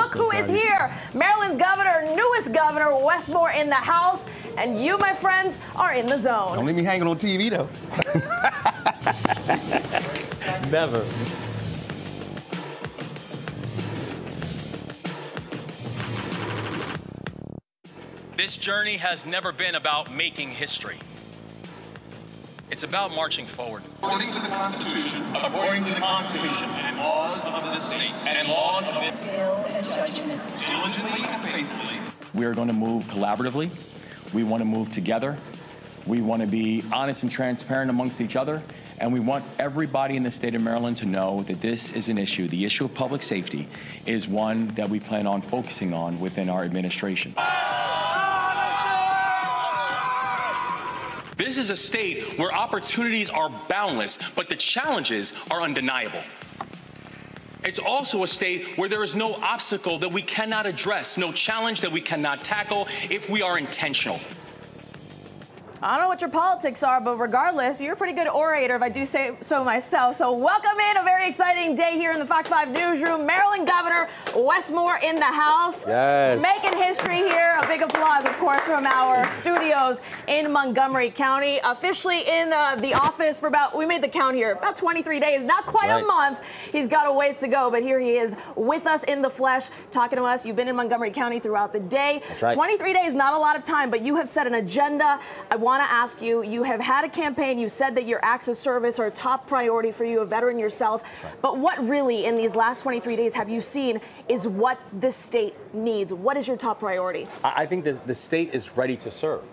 look who is here. Maryland's governor, newest governor, Westmore in the house. And you, my friends, are in the zone. Don't leave me hanging on TV, though. Never. This journey has never been about making history. It's about marching forward. According to the Constitution, and laws of this state, and laws of this skill and judgment, diligently and faithfully. We are going to move collaboratively. We want to move together. We want to be honest and transparent amongst each other. And we want everybody in the state of Maryland to know that this is an issue. The issue of public safety is one that we plan on focusing on within our administration. This is a state where opportunities are boundless, but the challenges are undeniable. It's also a state where there is no obstacle that we cannot address, no challenge that we cannot tackle if we are intentional. I don't know what your politics are, but regardless, you're a pretty good orator, if I do say so myself. So welcome in, a very exciting day here in the Fox 5 newsroom. Maryland Governor Westmore in the house. Yes. Making history here. A big applause, of course, from our studios in Montgomery County. Officially in the office for we made the count here, about 23 days, not quite a month. He's got a ways to go, but here he is with us in the flesh, talking to us. You've been in Montgomery County throughout the day. That's right. 23 days, not a lot of time, but you have set an agenda. I want to ask you, you have had a campaign, you said that your acts of service are a top priority for you, a veteran yourself, but what really in these last 23 days have you seen is what this state needs? What is your top priority? I think that the state is ready to serve.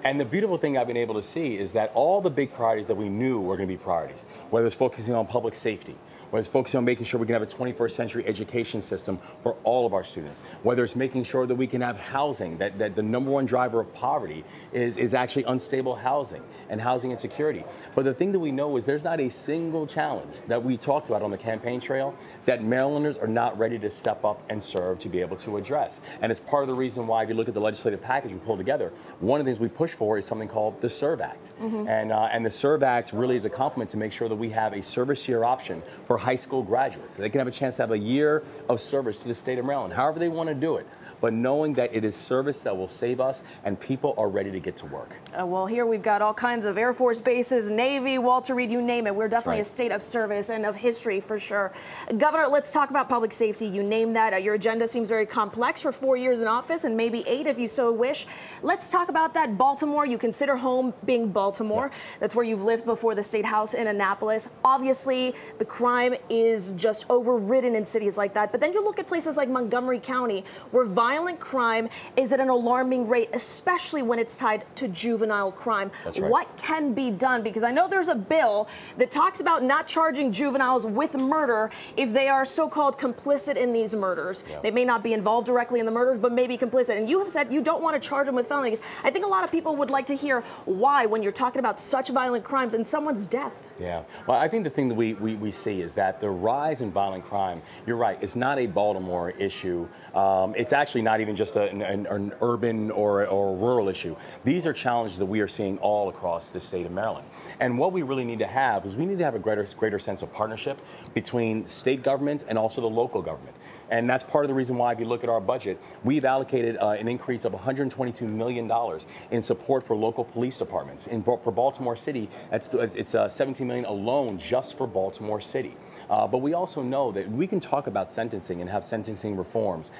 And the beautiful thing I've been able to see is that all the big priorities that we knew were going to be priorities, whether it's focusing on public safety, whether it's focusing on making sure we can have a 21st century education system for all of our students, whether it's making sure that we can have housing, that the number one driver of poverty is actually unstable housing and housing insecurity. But the thing that we know is there's not a single challenge that we talked about on the campaign trail that Marylanders are not ready to step up and serve to be able to address. And it's part of the reason why, if you look at the legislative package we pulled together, one of the things we push for is something called the SERVE Act. And the SERVE Act really is a complement to make sure that we have a service year option for high school graduates. They can have a chance to have a year of service to the state of Maryland, however they want to do it, but knowing that it is service that will save us and people are ready to get to work. Well, here we've got all kinds of Air Force bases, Navy, Walter Reed, you name it. We're definitely a state of service and of history for sure. Governor, let's talk about public safety. You named that. Your agenda seems very complex for 4 years in office and maybe 8 if you so wish. Let's talk about that. Baltimore, you consider home being Baltimore. That's where you've lived before the State House in Annapolis. Obviously, the crime is just overridden in cities like that. But then you look at places like Montgomery County, where violent crime is at an alarming rate, especially when it's tied to juvenile crime. That's right. What can be done? Because I know there's a bill that talks about not charging juveniles with murder if they are so-called complicit in these murders. They may not be involved directly in the murders, but may be complicit. And you have said you don't want to charge them with felonies. I think a lot of people would like to hear why when you're talking about such violent crimes and someone's death. Yeah, well, I think the thing that we see is that the rise in violent crime, you're right, it's not a Baltimore issue. It's actually not even just an urban or rural issue. These are challenges that we are seeing all across the state of Maryland. And what we really need to have is we need to have a greater sense of partnership between state government and also the local government. And that's part of the reason why, if you look at our budget, we've allocated an increase of $122 million in support for local police departments. For Baltimore City, it's $17 million alone just for Baltimore City. But we also know that we can talk about sentencing and have sentencing reforms,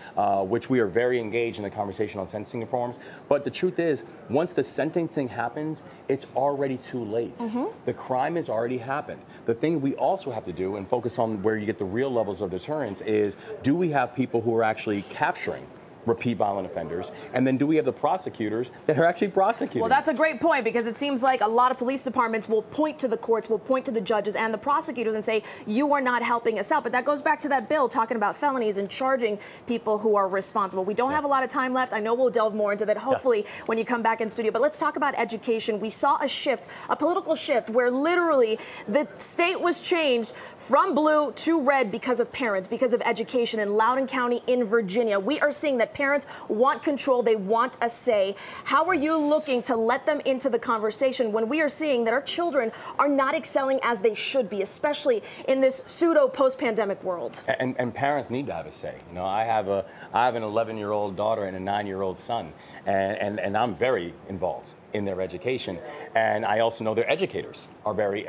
which we are very engaged in the conversation on sentencing reforms. But the truth is, once the sentencing happens, it's already too late. The crime has already happened. The thing we also have to do and focus on where you get the real levels of deterrence is, do we have people who are actually capturing repeat violent offenders? And then do we have the prosecutors that are actually prosecuting? Well, that's a great point, because it seems like a lot of police departments will point to the courts, will point to the judges and the prosecutors and say, you are not helping us out. But that goes back to that bill talking about felonies and charging people who are responsible. We don't have a lot of time left. I know we'll delve more into that hopefully when you come back in studio. But let's talk about education. We saw a shift, a political shift, where literally the state was changed from blue to red because of parents, because of education in Loudoun County in Virginia. We are seeing that that parents want control, they want a say. How are you looking to let them into the conversation when we are seeing that our children are not excelling as they should be, especially in this pseudo post-pandemic world? And parents need to have a say. You know, I have an 11-year-old daughter and a 9-year-old son, and I'm very involved in their education, and I also know their educators are very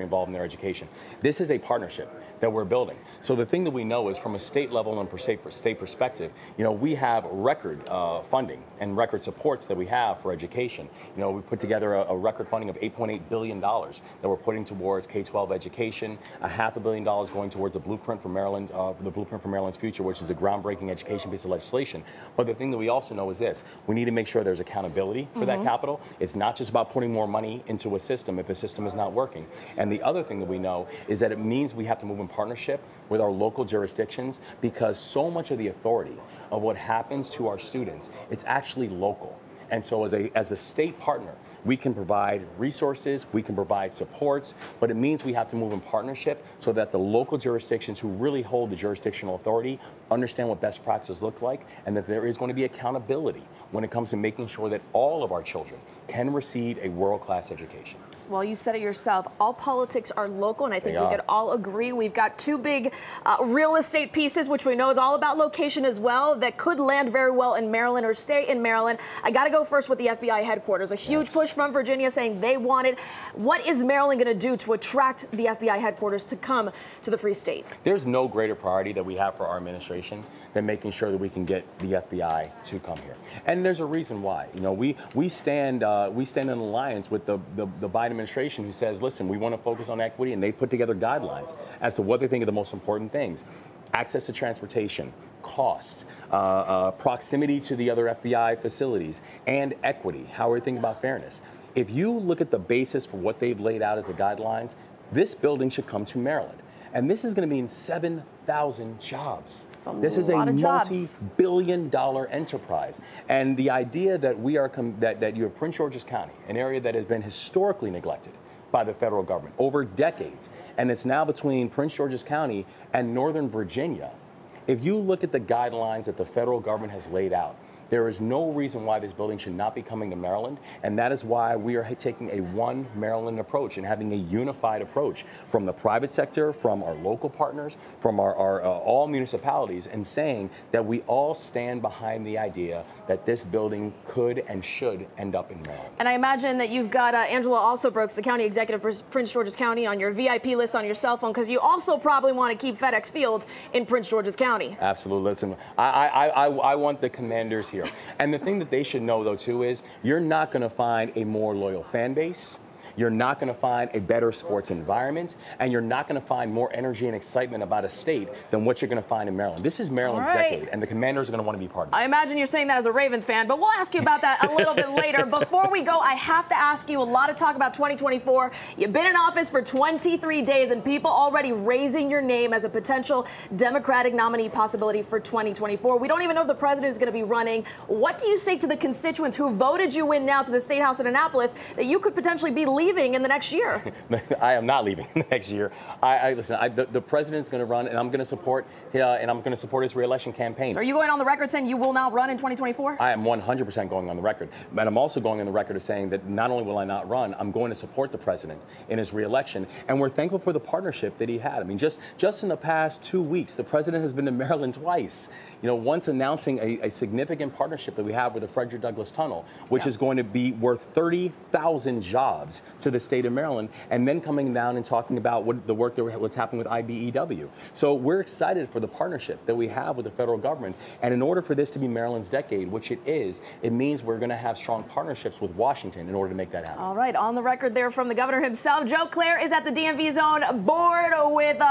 involved in their education. This is a partnership that we're building. So the thing that we know is, from a state level and state perspective, you know, we have record funding and record supports that we have for education. You know, we put together a record funding of $8.8 billion that we're putting towards K-12 education, $500 million going towards the Blueprint for Maryland, the Blueprint for Maryland's Future, which is a groundbreaking education piece of legislation. But the thing that we also know is this: we need to make sure there's accountability for that capital. It's not just about putting more money into a system if the system is not working. And the other thing that we know is that it means we have to move in partnership with our local jurisdictions, because so much of the authority of what happens to our students, it's actually local. And so as a state partner, we can provide resources, we can provide supports, but it means we have to move in partnership so that the local jurisdictions who really hold the jurisdictional authority understand what best practices look like, and that there is going to be accountability when it comes to making sure that all of our children can receive a world-class education. Well, you said it yourself. All politics are local, and I think we could all agree. We've got two big real estate pieces, which we know is all about location as well, that could land very well in Maryland or stay in Maryland. I got to go first with the FBI headquarters. A huge push from Virginia saying they want it. What is Maryland going to do to attract the FBI headquarters to come to the Free State? There's no greater priority that we have for our administration than making sure that we can get the FBI to come here. And there's a reason why. You know, we stand in alliance with the Biden administration, who says, listen, we want to focus on equity, and they put together guidelines as to what they think are the most important things: access to transportation, cost, proximity to the other FBI facilities, and equity. How are we thinking about fairness? If you look at the basis for what they've laid out as the guidelines, this building should come to Maryland. And this is going to mean 7,000 jobs. This is a multi-billion-dollar enterprise. And the idea that that you have Prince George's County, an area that has been historically neglected by the federal government over decades, and it's now between Prince George's County and Northern Virginia. If you look at the guidelines that the federal government has laid out, there is no reason why this building should not be coming to Maryland, and that is why we are taking a one Maryland approach and having a unified approach from the private sector, from our local partners, from our all municipalities, and saying that we all stand behind the idea that this building could and should end up in Maryland. And I imagine that you've got Angela Alsobrooks, the county executive for Prince George's County, on your VIP list on your cell phone, because you also probably want to keep FedEx Field in Prince George's County. Absolutely. Listen, I want the Commanders here. And the thing that they should know, though, too, is you're not going to find a more loyal fan base. You're not going to find a better sports environment, and you're not going to find more energy and excitement about a state than what you're going to find in Maryland. This is Maryland's decade, and the Commanders are going to want to be part of it. I imagine you're saying that as a Ravens fan, but we'll ask you about that a little bit later. Before we go, I have to ask you, a lot of talk about 2024. You've been in office for 23 days, and people already raising your name as a potential Democratic nominee possibility for 2024. We don't even know if the president is going to be running. What do you say to the constituents who voted you in now to the State House in Annapolis that you could potentially be leaving in the next year? I am not leaving in the next year. Listen, the president's going to run, and I'm going to support his re-election campaign. So are you going on the record saying you will not run in 2024? I am 100% going on the record. But I'm also going on the record of saying that not only will I not run, I'm going to support the president in his re-election. And we're thankful for the partnership that he had. I mean, just in the past 2 weeks, the president has been to Maryland twice. You know, once announcing a significant partnership that we have with the Frederick Douglass Tunnel, which is going to be worth 30,000 jobs to the state of Maryland, and then coming down and talking about what's happening with IBEW. So we're excited for the partnership that we have with the federal government. And in order for this to be Maryland's decade, which it is, it means we're going to have strong partnerships with Washington in order to make that happen. All right, on the record there from the governor himself. Joe Clair is at the DMV Zone board with,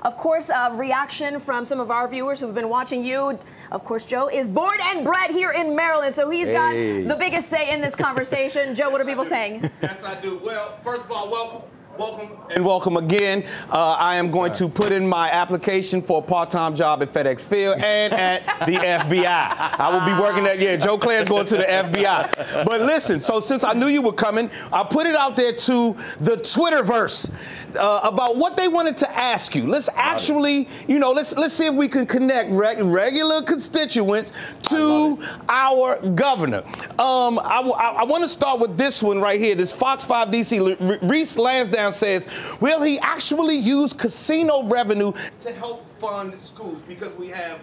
of course, a reaction from some of our viewers who've been watching you. Of course, Joe is born and bred here in Maryland, so he's got the biggest say in this conversation. Joe, what are people saying? Yes, I do. Well, first of all, welcome. Welcome and welcome again. I am going to put in my application for a part-time job at FedEx Field and at the FBI. I will be working that year. Joe Claire's going to the FBI. But listen, so since I knew you were coming, I put it out there to the Twitterverse about what they wanted to ask you. Let's actually, let's see if we can connect regular constituents to our governor. I want to start with this one right here. This Fox 5 DC, Reese Lansdowne says, will he actually use casino revenue to help fund schools? Because we have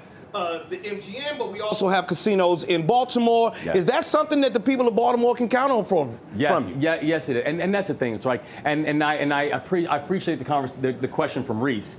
the MGM, but we also have casinos in Baltimore. Yes. Is that something that the people of Baltimore can count on from you? Yes, it is. And that's the thing. It's like, I appreciate the question from Reese,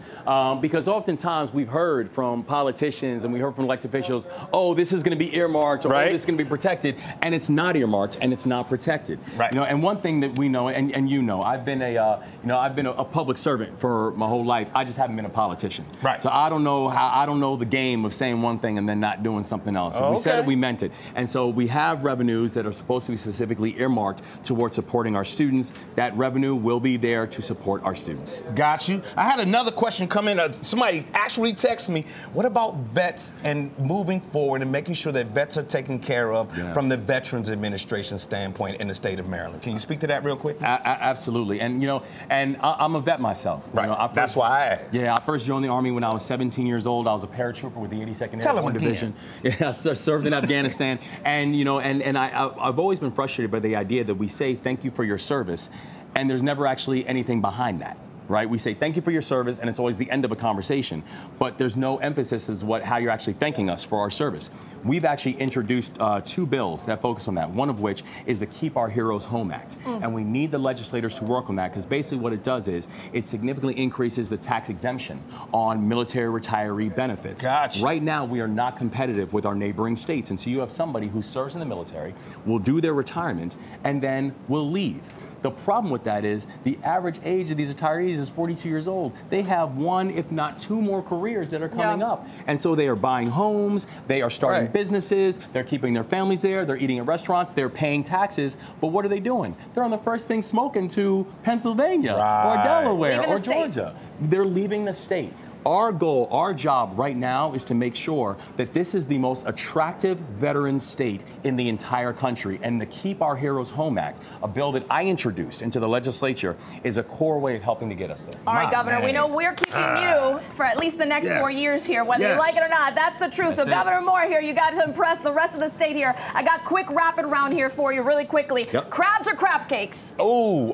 because oftentimes we've heard from politicians and we heard from elected officials, oh, this is going to be earmarked, or oh, this is going to be protected, and it's not earmarked and it's not protected. Right. And one thing that we know, and I've been a public servant for my whole life. I just haven't been a politician. Right. So I don't know the game of saying one thing and then not doing something else. If we said it, we meant it. And so we have revenues that are supposed to be specifically earmarked towards supporting our students. That revenue will be there to support our students. Got you. I had another question come in. Somebody actually texted me, what about vets and moving forward and making sure that vets are taken care of from the Veterans Administration standpoint in the state of Maryland? Can you speak to that real quick? Absolutely. And, I'm a vet myself. Right. That's why I asked. Yeah, I first joined the Army when I was 17 years old. I was a paratrooper with the 82nd Airborne Division. Yeah, I served in Afghanistan. And, I've always been frustrated by the idea that we say thank you for your service, and there's never actually anything behind that. Right? We say thank you for your service, and it's always the end of a conversation. But there's no emphasis as how you're actually thanking us for our service. We've actually introduced 2 bills that focus on that, one of which is the Keep Our Heroes Home Act. And we need the legislators to work on that, because basically what it does is it significantly increases the tax exemption on military retiree benefits. Gotcha. Right now, we are not competitive with our neighboring states. And so you have somebody who serves in the military, will do their retirement, and then will leave. The problem with that is the average age of these retirees is 42 years old. They have 1, if not 2 more careers that are coming up. And so they are buying homes, they are starting businesses, they're keeping their families there, they're eating at restaurants, they're paying taxes. But what are they doing? They're on the first thing smoking to Pennsylvania or Delaware or Georgia. They're leaving the state. Our goal, our job right now is to make sure that this is the most attractive veteran state in the entire country. And the Keep Our Heroes Home Act, a bill that I introduced into the legislature, is a core way of helping to get us there. All right, Governor, we know we're keeping you for at least the next 4 years here, whether you like it or not. That's the truth. So Governor Moore here, you got to impress the rest of the state here. I got quick rapid round here for you really quickly. Crabs or crab cakes? Oh,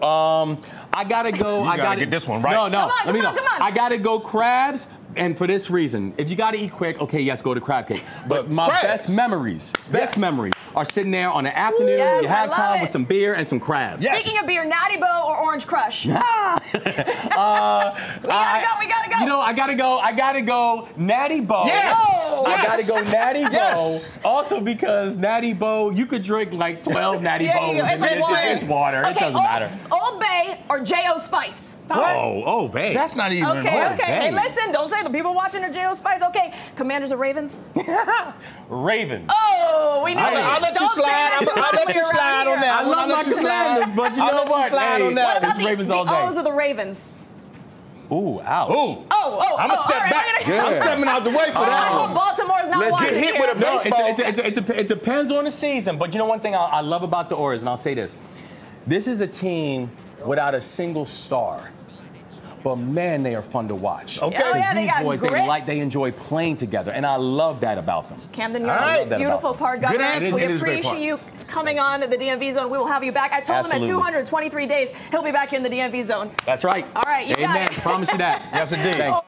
I gotta go. I gotta get this one right. No, come on. I gotta go crabs. And for this reason, if you got to eat quick, okay, yes, go to crab cake. But my best memories are sitting there on an afternoon when you have time with some beer and some crabs. Speaking of beer, Natty Boh or Orange Crush? We gotta go. I gotta go Natty Boh. Yes. I gotta go Natty Boh. Also because Natty Boh, you could drink like 12 Natty Bohs. It's water. It doesn't matter. Old Bay or J.O. Spice? Oh, Old Bay. That's not even Okay. Hey, listen, don't say the people watching are J.O. Spice. Okay, Commanders or Ravens? Ravens. Oh, we know I'll let you slide. I'll let you slide on that. I love my Commanders, but you know what? What about the O's or the Ravens? Ooh, ouch. I'm going to step back. I'm stepping out the way for that one. Baltimore's not watching get hit here. with a baseball. It depends on the season, but you know one thing I love about the Orioles, and I'll say this. This is a team without a single star. But man, they are fun to watch. Okay. They got grit. They enjoy playing together, and I love that about them. Camden, you're a beautiful part, Governor. We appreciate you coming on to the DMV zone. We will have you back. I told him at 223 days, he'll be back here in the DMV zone. That's right. All right, you got it. Promise you that. Yes, indeed. Thanks.